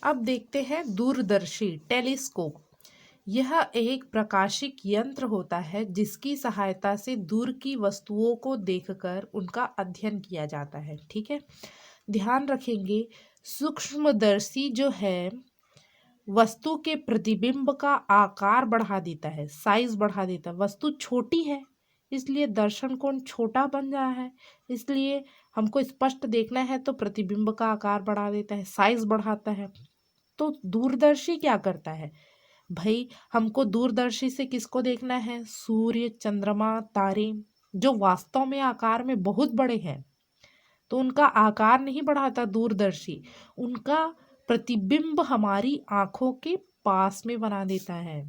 अब देखते हैं दूरदर्शी टेलीस्कोप। यह एक प्रकाशिक यंत्र होता है जिसकी सहायता से दूर की वस्तुओं को देखकर उनका अध्ययन किया जाता है। ठीक है, ध्यान रखेंगे सूक्ष्मदर्शी जो है वस्तु के प्रतिबिंब का आकार बढ़ा देता है, साइज बढ़ा देता है। वस्तु छोटी है इसलिए दर्शन कोण छोटा बन रहा है, इसलिए हमको स्पष्ट देखना है तो प्रतिबिंब का आकार बढ़ा देता है, साइज बढ़ाता है। तो दूरदर्शी क्या करता है भाई, हमको दूरदर्शी से किसको देखना है? सूर्य, चंद्रमा, तारे, जो वास्तव में आकार में बहुत बड़े हैं। तो उनका आकार नहीं बढ़ाता दूरदर्शी, उनका प्रतिबिंब हमारी आंखों के पास में बना देता है।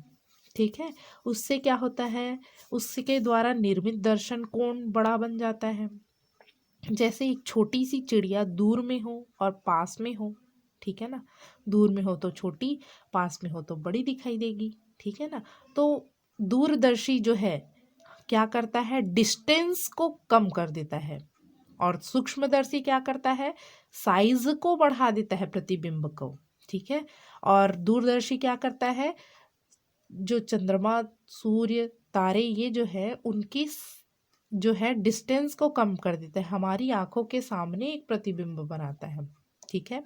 ठीक है, उससे क्या होता है, उसके द्वारा निर्मित दर्शन कोण बड़ा बन जाता है। जैसे एक छोटी सी चिड़िया दूर में हो और पास में हो, ठीक है ना, दूर में हो तो छोटी, पास में हो तो बड़ी दिखाई देगी। ठीक है ना, तो दूरदर्शी जो है क्या करता है, डिस्टेंस को कम कर देता है। और सूक्ष्मदर्शी क्या करता है, साइज को बढ़ा देता है, प्रतिबिंब को। ठीक है, और दूरदर्शी क्या करता है, जो चंद्रमा, सूर्य, तारे, ये जो है उनकी जो है डिस्टेंस को कम कर देता है, हमारी आंखों के सामने एक प्रतिबिंब बनाता है। ठीक है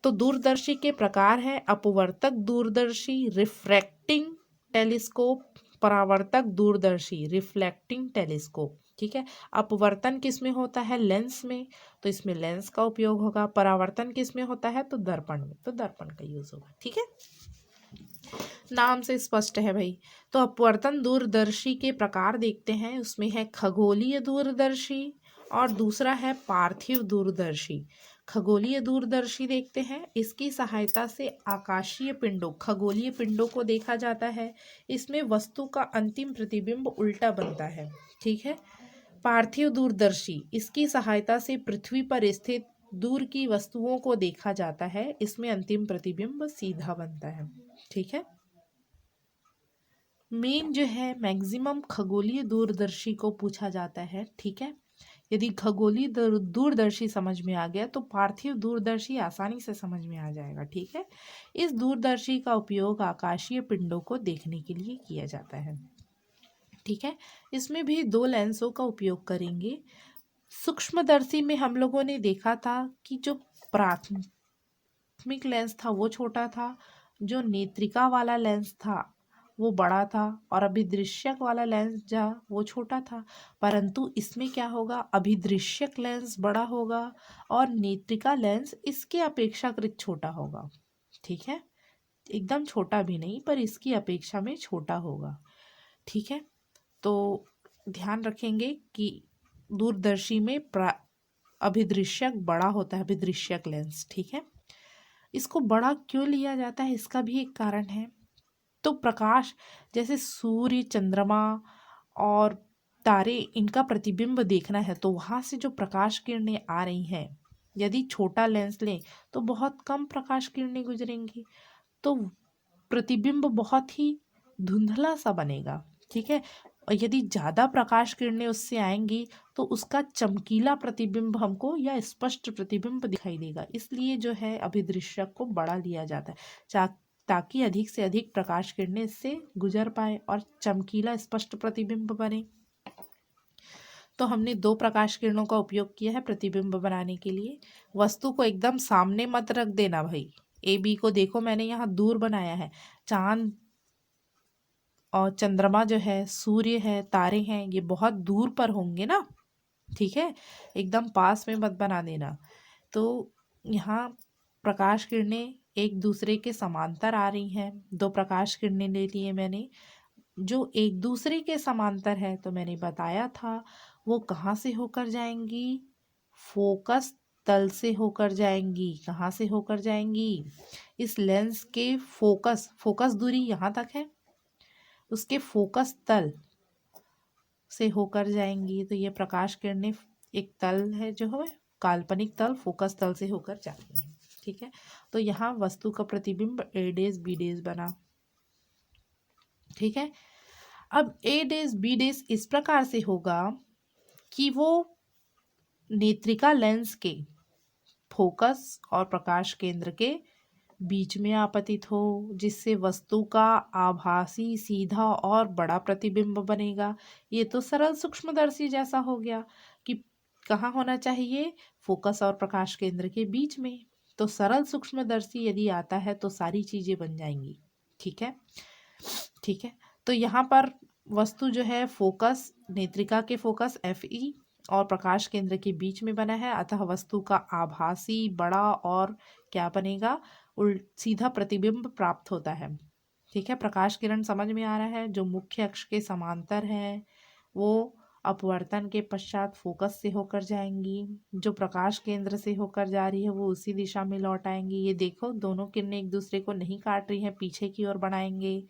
तो दूरदर्शी के प्रकार है अपवर्तक दूरदर्शी, रिफ्रैक्टिंग टेलीस्कोप, परावर्तक दूरदर्शी, रिफ्लेक्टिंग टेलीस्कोप। ठीक है, अपवर्तन किस में होता है, लेंस में, तो इसमें लेंस का उपयोग होगा। परावर्तन किस में होता है, तो दर्पण में, तो दर्पण का यूज होगा। ठीक है, नाम से स्पष्ट है भाई। तो अपवर्तन दूरदर्शी के प्रकार देखते हैं, उसमें है खगोलीय दूरदर्शी और दूसरा है पार्थिव दूरदर्शी। खगोलीय दूरदर्शी देखते हैं, इसकी सहायता से आकाशीय पिंडों, खगोलीय पिंडों को देखा जाता है। इसमें वस्तु का अंतिम प्रतिबिंब उल्टा बनता है। ठीक है, पार्थिव दूरदर्शी, इसकी सहायता से पृथ्वी पर स्थित दूर की वस्तुओं को देखा जाता है। इसमें अंतिम प्रतिबिंब सीधा बनता है। ठीक है, मेन जो है मैक्सिमम खगोलीय दूरदर्शी को पूछा जाता है। ठीक है, यदि खगोलीय दूरदर्शी समझ में आ गया तो पार्थिव दूरदर्शी आसानी से समझ में आ जाएगा। ठीक है, इस दूरदर्शी का उपयोग आकाशीय पिंडों को देखने के लिए किया जाता है। ठीक है, इसमें भी दो लेंसों का उपयोग करेंगे। सूक्ष्मदर्शी में हम लोगों ने देखा था कि जो प्राथमिक लेंस था वो छोटा था, जो नेत्रिका वाला लेंस था वो बड़ा था, और अभिदृश्यक वाला लेंस जो वो छोटा था। परंतु इसमें क्या होगा, अभिदृश्यक लेंस बड़ा होगा और नेत्रिका लेंस इसके अपेक्षाकृत छोटा होगा। ठीक है, एकदम छोटा भी नहीं पर इसकी अपेक्षा में छोटा होगा। ठीक है, तो ध्यान रखेंगे कि दूरदर्शी में अभिदृश्यक बड़ा होता है, अभिदृश्यक लेंस। ठीक है, इसको बड़ा क्यों लिया जाता है, इसका भी एक कारण है। तो प्रकाश, जैसे सूर्य, चंद्रमा और तारे, इनका प्रतिबिंब देखना है तो वहां से जो प्रकाश किरणें आ रही हैं, यदि छोटा लेंस लें तो बहुत कम प्रकाश किरणें गुजरेंगी, तो प्रतिबिंब बहुत ही धुंधला सा बनेगा। ठीक है, और यदि ज़्यादा प्रकाश किरणें उससे आएंगी तो उसका चमकीला प्रतिबिंब हमको या स्पष्ट प्रतिबिंब दिखाई देगा। इसलिए जो है अभिदृश्यक को बड़ा लिया जाता है ताकि अधिक से अधिक प्रकाश किरणें इससे गुजर पाए और चमकीला स्पष्ट प्रतिबिंब बने। तो हमने दो प्रकाश किरणों का उपयोग किया है प्रतिबिंब बनाने के लिए। वस्तु को एकदम सामने मत रख देना भाई, ए बी को देखो मैंने यहाँ दूर बनाया है। चांद और चंद्रमा जो है, सूर्य है, तारे हैं, ये बहुत दूर पर होंगे ना। ठीक है, एकदम पास में मत बना देना। तो यहाँ प्रकाश किरणें एक दूसरे के समांतर आ रही हैं। दो प्रकाश किरणें ले लिए मैंने जो एक दूसरे के समांतर है, तो मैंने बताया था वो कहाँ से होकर जाएंगी, फोकस तल से होकर जाएंगी। कहाँ से होकर जाएंगी, इस लेंस के फोकस दूरी यहाँ तक है, उसके फोकस तल से होकर जाएंगी। तो ये प्रकाश किरणें एक तल है जो है काल्पनिक तल, फोकस तल से होकर जाती है। ठीक है, तो यहाँ वस्तु का प्रतिबिंब ए डेज बी डेज बना। ठीक है, अब ए डेज बी डेज इस प्रकार से होगा कि वो नेत्रिका लेंस के फोकस और प्रकाश केंद्र के बीच में आपतित हो, जिससे वस्तु का आभासी, सीधा और बड़ा प्रतिबिंब बनेगा। ये तो सरल सूक्ष्मदर्शी जैसा हो गया कि कहाँ होना चाहिए, फोकस और प्रकाश केंद्र के बीच में। तो सरल सूक्ष्मदर्शी यदि आता है तो सारी चीजें बन जाएंगी। ठीक है, ठीक है। तो यहाँ पर वस्तु जो है फोकस, नेत्रिका के फोकस Fe और प्रकाश केंद्र के बीच में बना है, अतः वस्तु का आभासी, बड़ा और क्या बनेगा, सीधा प्रतिबिंब प्राप्त होता है। ठीक है, प्रकाश किरण समझ में आ रहा है, जो मुख्य अक्ष के समांतर है वो अपवर्तन के पश्चात फोकस से होकर जाएंगी, जो प्रकाश केंद्र से होकर जा रही है वो उसी दिशा में लौट आएंगी। ये देखो, दोनों किरणें एक दूसरे को नहीं काट रही हैं, पीछे की ओर बढ़ाएंगे।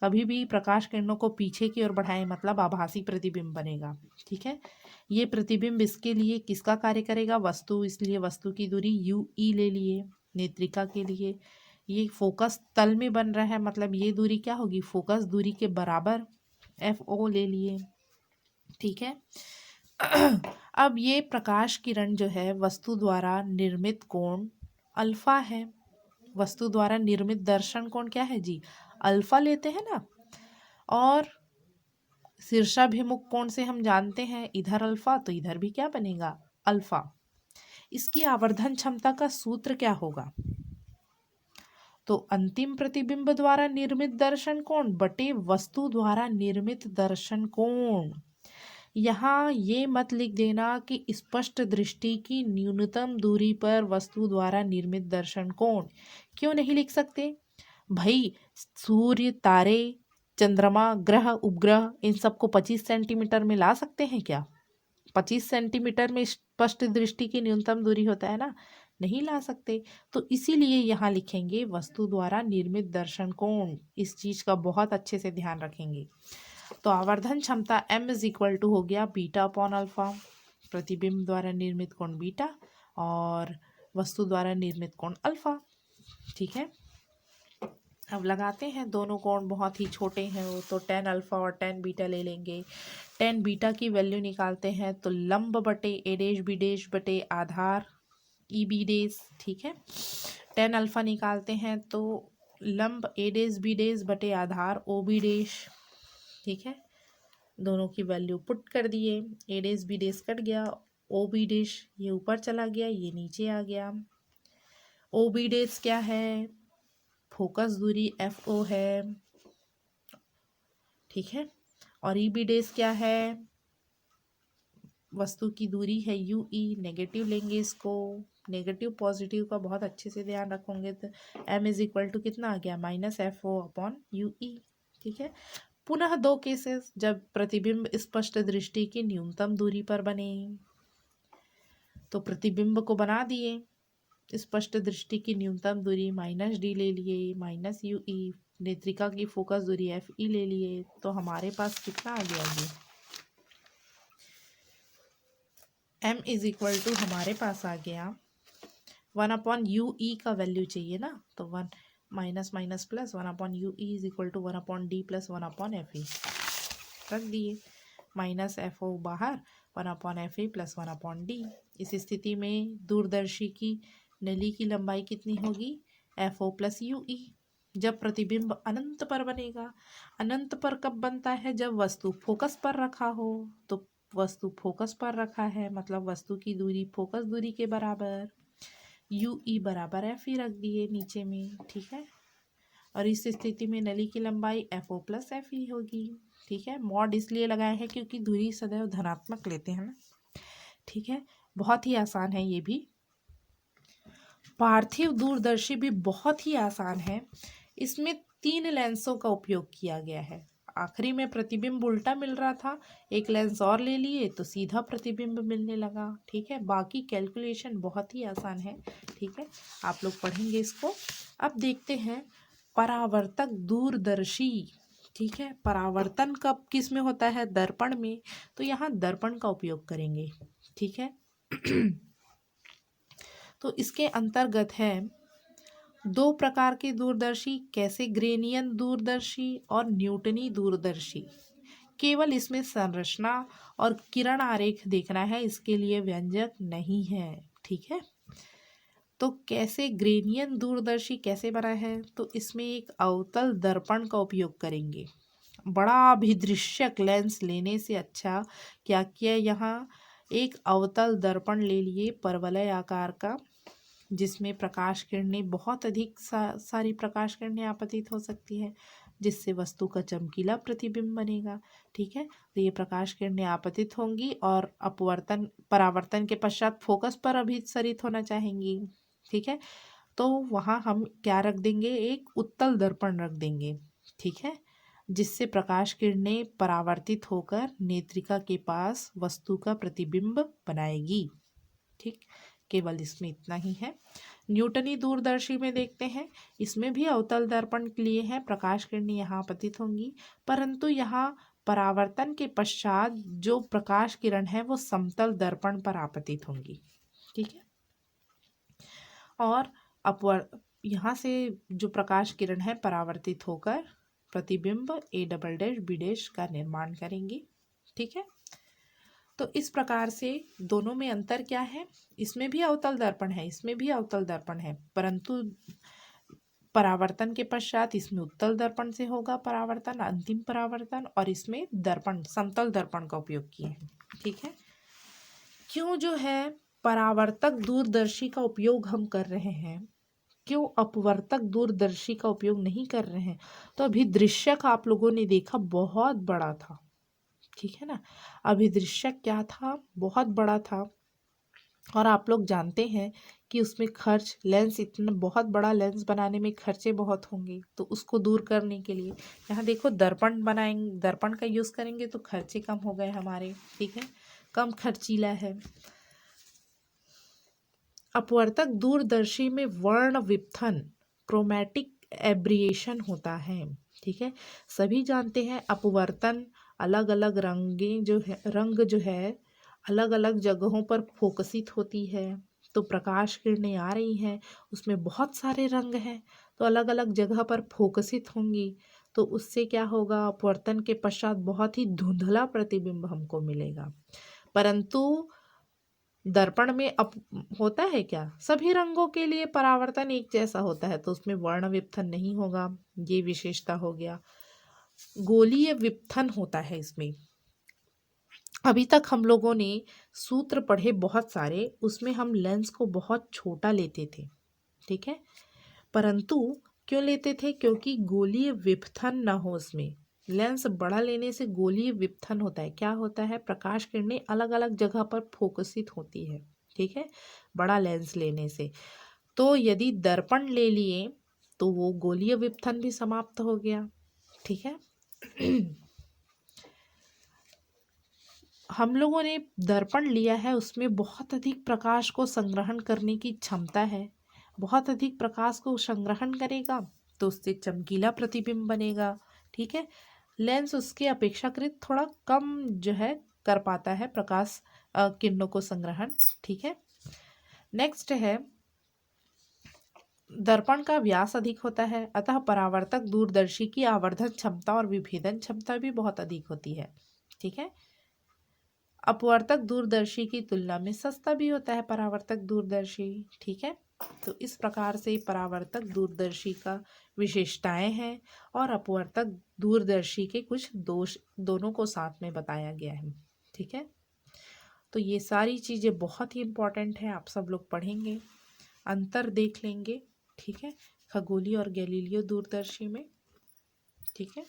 कभी भी प्रकाश किरणों को पीछे की ओर बढ़ाएं मतलब आभासी प्रतिबिंब बनेगा। ठीक है, ये प्रतिबिंब इसके लिए किसका कार्य करेगा, वस्तु, इसलिए वस्तु की दूरी UE ले लिए। नेत्रिका के लिए ये फोकस तल में बन रहा है, मतलब ये दूरी क्या होगी, फोकस दूरी के बराबर FO ले लिए। ठीक है, अब ये प्रकाश किरण जो है वस्तु द्वारा निर्मित कोण अल्फा है। वस्तु द्वारा निर्मित दर्शन कोण क्या है जी, अल्फा लेते हैं ना। और शीर्षाभिमुख कोण से हम जानते हैं इधर अल्फा, तो इधर भी क्या बनेगा, अल्फा। इसकी आवर्धन क्षमता का सूत्र क्या होगा, तो अंतिम प्रतिबिंब द्वारा निर्मित दर्शन कोण बटे वस्तु द्वारा निर्मित दर्शन कोण। यहाँ ये मत लिख देना कि स्पष्ट दृष्टि की न्यूनतम दूरी पर वस्तु द्वारा निर्मित दर्शन कोण। क्यों नहीं लिख सकते भाई, सूर्य, तारे, चंद्रमा, ग्रह, उपग्रह, इन सबको 25 सेंटीमीटर में ला सकते हैं क्या? 25 सेंटीमीटर में स्पष्ट दृष्टि की न्यूनतम दूरी होता है ना, नहीं ला सकते। तो इसीलिए यहाँ लिखेंगे वस्तु द्वारा निर्मित दर्शन कोण। इस चीज का बहुत अच्छे से ध्यान रखेंगे। तो आवर्धन क्षमता M इज इक्वल टू हो गया बीटा अपॉन अल्फा, प्रतिबिंब द्वारा निर्मित कोण बीटा और वस्तु द्वारा निर्मित कोण अल्फा। ठीक है, अब लगाते हैं, दोनों कोण बहुत ही छोटे हैं वो तो tan अल्फा और tan बीटा ले लेंगे। tan बीटा की वैल्यू निकालते हैं तो लंब बटे A डैश B डैश बटे आधार EB डैश। ठीक है, tan अल्फा निकालते हैं तो लंब A डैश B डैश बटे आधार OB डैश। ठीक है, दोनों की वैल्यू पुट कर दिए, A dash B dash cut गया, OB डैश ये ऊपर चला गया, ये नीचे आ गया। OB डैश क्या है, फोकस दूरी FO है। ठीक है, और EB डैश क्या है, वस्तु की दूरी है UE। नेगेटिव लेंगे इसको, नेगेटिव पॉजिटिव का बहुत अच्छे से ध्यान रखोगे तो M इज इक्वल टू कितना आ गया, -FO अपॉन UE। ठीक है, पुनः दो केसेस जब प्रतिबिंब स्पष्ट दृष्टि की न्यूनतम दूरी पर बने, तो प्रतिबिंब को बना दिए स्पष्ट दृष्टि की न्यूनतम दूरी -D ले लिए, -UE। नेत्रिका की फोकस दूरी FE ले लिए, तो हमारे पास कितना आ गया ये, M इज इक्वल टू हमारे पास आ गया 1/UE का वैल्यू चाहिए ना, तो 1 minus minus plus 1/UE is equal to 1/D plus 1/FE रख दिए, -FO बाहर 1/FE प्लस 1/D। इस स्थिति में दूरदर्शी की नली की लंबाई कितनी होगी, FO प्लस UE। जब प्रतिबिंब अनंत पर बनेगा, अनंत पर कब बनता है, जब वस्तु फोकस पर रखा हो। तो वस्तु फोकस पर रखा है मतलब वस्तु की दूरी फोकस दूरी के बराबर, UE बराबर FE रख दिए नीचे में। ठीक है, और इस स्थिति में नली की लंबाई FO प्लस FE होगी। ठीक है, मॉड इसलिए लगाए हैं क्योंकि दूरी सदैव धनात्मक लेते हैं ना। ठीक है, बहुत ही आसान है ये भी। पार्थिव दूरदर्शी भी बहुत ही आसान है, इसमें 3 लेंसों का उपयोग किया गया है। आखिरी में प्रतिबिंब उल्टा मिल रहा था, एक लेंस और ले लिए तो सीधा प्रतिबिंब मिलने लगा। ठीक है, बाकी कैलकुलेशन बहुत ही आसान है। ठीक है, आप लोग पढ़ेंगे इसको। अब देखते हैं परावर्तक दूरदर्शी। ठीक है, परावर्तन कब किस में होता है, दर्पण में, तो यहाँ दर्पण का उपयोग करेंगे। ठीक है तो इसके अंतर्गत है 2 प्रकार के दूरदर्शी, कैसे ग्रेनियन दूरदर्शी और न्यूटनी दूरदर्शी। केवल इसमें संरचना और किरण आरेख देखना है, इसके लिए व्यंजक नहीं है। ठीक है, तो कैसे ग्रेनियन दूरदर्शी कैसे बना है, तो इसमें एक अवतल दर्पण का उपयोग करेंगे। बड़ा अभिदृश्यक लेंस लेने से अच्छा क्या किया, यहाँ एक अवतल दर्पण ले लिए परवलय आकार का, जिसमें प्रकाश किरणें बहुत अधिक सारी प्रकाश किरणें आपतित हो सकती है, जिससे वस्तु का चमकीला प्रतिबिंब बनेगा। ठीक है, तो ये प्रकाश किरणें आपतित होंगी और अपवर्तन परावर्तन के पश्चात फोकस पर अभिसरित होना चाहेंगी। ठीक है, तो वहाँ हम क्या रख देंगे, एक उत्तल दर्पण रख देंगे। ठीक है, जिससे प्रकाश किरणें परावर्तित होकर नेत्रिका के पास वस्तु का प्रतिबिंब बनाएगी। ठीक, केवल इसमें इतना ही है। न्यूटनी दूरदर्शी में देखते हैं, इसमें भी अवतल दर्पण के लिए है, प्रकाश किरणें यहाँ आपतित होंगी, परंतु यहाँ परावर्तन के पश्चात जो प्रकाश किरण है वो समतल दर्पण पर आपतित होंगी। ठीक है, और यहाँ से जो प्रकाश किरण है परावर्तित होकर प्रतिबिंब A'(B' का निर्माण करेंगी। ठीक है, तो इस प्रकार से दोनों में अंतर क्या है, इसमें भी अवतल दर्पण है, इसमें भी अवतल दर्पण है, परंतु परावर्तन के पश्चात इसमें उत्तल दर्पण से होगा परावर्तन, अंतिम परावर्तन, और इसमें दर्पण समतल दर्पण का उपयोग किए हैं। ठीक है, क्यों जो है परावर्तक दूरदर्शी का उपयोग हम कर रहे हैं, क्यों अपवर्तक दूरदर्शी का उपयोग नहीं कर रहे हैं, तो अभिदृश्यक आप लोगों ने देखा बहुत बड़ा था। ठीक है ना, अभिदृश्यक क्या था, बहुत बड़ा था, और आप लोग जानते हैं कि उसमें खर्च, लेंस इतना बहुत बड़ा लेंस बनाने में खर्चे बहुत होंगे, तो उसको दूर करने के लिए यहाँ देखो दर्पण बनाएंगे, दर्पण का यूज़ करेंगे तो खर्चे कम हो गए हमारे। ठीक है, कम खर्चीला है। अपवर्तक दूरदर्शी में वर्ण विपथन, क्रोमैटिक एब्रिएशन होता है। ठीक है, सभी जानते हैं अपवर्तन अलग अलग रंग जो है अलग अलग जगहों पर फोकसित होती है, तो प्रकाश किरणें आ रही हैं, उसमें बहुत सारे रंग हैं, तो अलग अलग जगह पर फोकसित होंगी, तो उससे क्या होगा, अपवर्तन के पश्चात बहुत ही धुंधला प्रतिबिंब हमको मिलेगा। परंतु दर्पण में अब होता है क्या, सभी रंगों के लिए परावर्तन एक जैसा होता है, तो उसमें वर्ण विपथन नहीं होगा, ये विशेषता हो गया। गोलीय विपथन होता है इसमें। अभी तक हम लोगों ने सूत्र पढ़े बहुत सारे, उसमें हम लेंस को बहुत छोटा लेते थे। ठीक है, परंतु क्यों लेते थे, क्योंकि गोलीय विपथन ना हो उसमें। लेंस बड़ा लेने से गोलीय विपथन होता है, क्या होता है, प्रकाश किरणें अलग अलग जगह पर फोकसित होती है। ठीक है, बड़ा लेंस लेने से, तो यदि दर्पण ले लिए तो वो गोलीय विपथन भी समाप्त हो गया। ठीक है, हम लोगों ने दर्पण लिया है, उसमें बहुत अधिक प्रकाश को संग्रहण करने की क्षमता है, बहुत अधिक प्रकाश को संग्रहण करेगा तो उससे चमकीला प्रतिबिंब बनेगा। ठीक है, लेंस उसके अपेक्षाकृत थोड़ा कम जो है कर पाता है प्रकाश किरणों को संग्रहण। ठीक है, नेक्स्ट है दर्पण का व्यास अधिक होता है, अतः परावर्तक दूरदर्शी की आवर्धन क्षमता और विभेदन क्षमता भी बहुत अधिक होती है। ठीक है, अपवर्तक दूरदर्शी की तुलना में सस्ता भी होता है परावर्तक दूरदर्शी। ठीक है, तो इस प्रकार से परावर्तक दूरदर्शी का विशेषताएं हैं और अपवर्तक दूरदर्शी के कुछ दोष दोनों को साथ में बताया गया है। ठीक है, तो ये सारी चीज़ें बहुत ही इम्पोर्टेंट है, आप सब लोग पढ़ेंगे, अंतर देख लेंगे। ठीक है, खगोलीय और गैलीलियो दूरदर्शी में। ठीक है,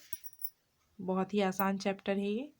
बहुत ही आसान चैप्टर है ये।